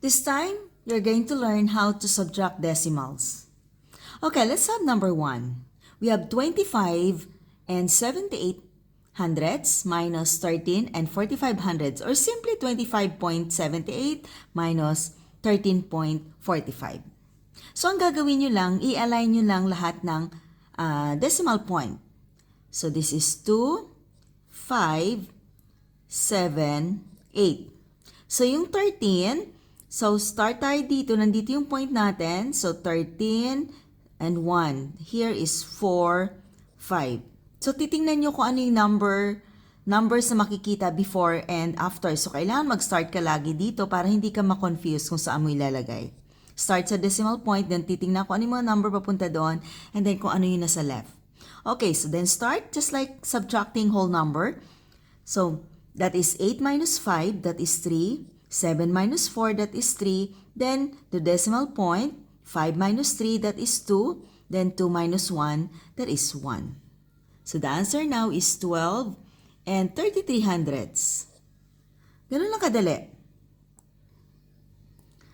This time, you're going to learn how to subtract decimals. Okay, let's have number 1. We have 25 and 78 hundredths minus 13 and 45 hundredths, or simply 25.78 minus 13.45. So, ang gagawin nyo lang, i-align nyo lang lahat ng decimal point. So, this is 2, 5, 7, 8. So, yung 13, so start tayo dito. Nandito yung point natin. So, 13 and 1. Here is 4, 5. So, titingnan nyo kung ano yung numbers na makikita before and after. So, kailangan mag-start ka lagi dito para hindi ka ma-confuse kung saan mo ilalagay. Start sa decimal point, then titingnan kung ano yung mga number papunta doon, and then kung ano yung nasa left. Okay, so then start just like subtracting whole number. So, that is 8 minus 5, that is 3. 7 minus 4, that is 3. Then, the decimal point, 5 minus 3, that is 2. Then, 2 minus 1, that is 1. So, the answer now is 12 and 33 hundredths. Ganun lang kadali.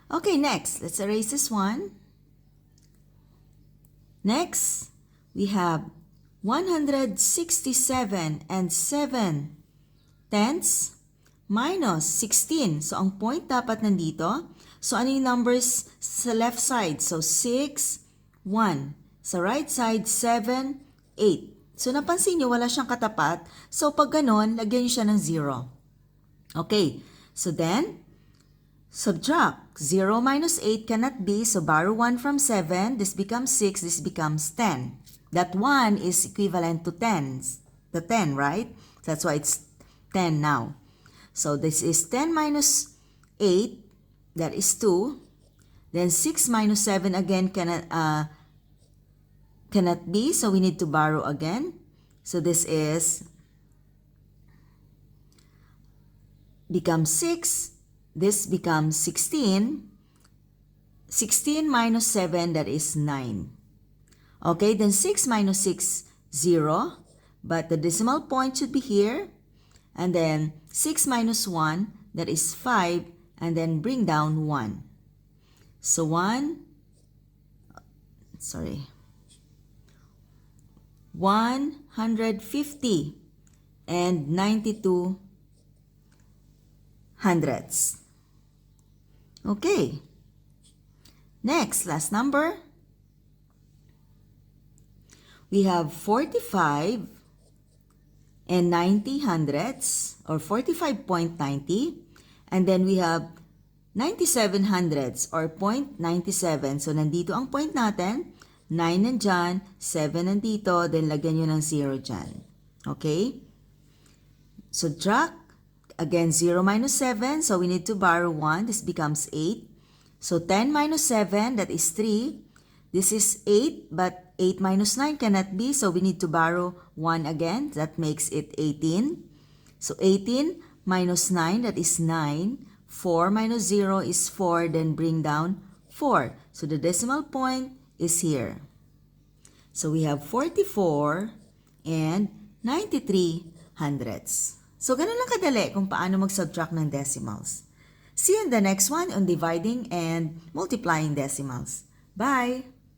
Okay, next. Let's erase this one. Next, we have 167 and 7 tenths minus 16. So, ang point dapat nandito. So, ano yung numbers sa left side? So, 6, 1. Sa right side, 7, 8. So, napansin nyo, wala siyang katapat. So, pag ganon, lagyan nyo siya ng 0. Okay. So, then, subtract. 0 minus 8 cannot be. So, borrow 1 from 7. This becomes 6. This becomes 10. That 1 is equivalent to 10. The 10, right? That's why it's 10 now. So, this is 10 minus 8. That is 2. Then, 6 minus 7 again cannot be, so we need to borrow again. So this is becomes 6. This becomes 16. 16 minus 7, that is 9. Okay, then 6 minus 6, 0. But the decimal point should be here. And then 6 minus 1, that is 5. And then bring down 1. So 150 and 92 hundredths. Okay. Next, last number. We have 45 and 90 hundredths, or 45.90. And then we have 97 hundredths, or 0.97. So, nandito ang point natin. 9 nandyan, 7 nandito, then lagyan nyo ng 0 dyan. Okay? Subtract. Again, 0 minus 7, so we need to borrow 1. This becomes 8. So, 10 minus 7, that is 3. This is 8, but 8 minus 9 cannot be, so we need to borrow 1 again. That makes it 18. So, 18 minus 9, that is 9. 4 minus 0 is 4, then bring down 4. So, the decimal point is here. So, we have 44 and 93 hundredths. So, ganun lang kadali kung paano mag-subtract ng decimals. See you in the next one on dividing and multiplying decimals. Bye!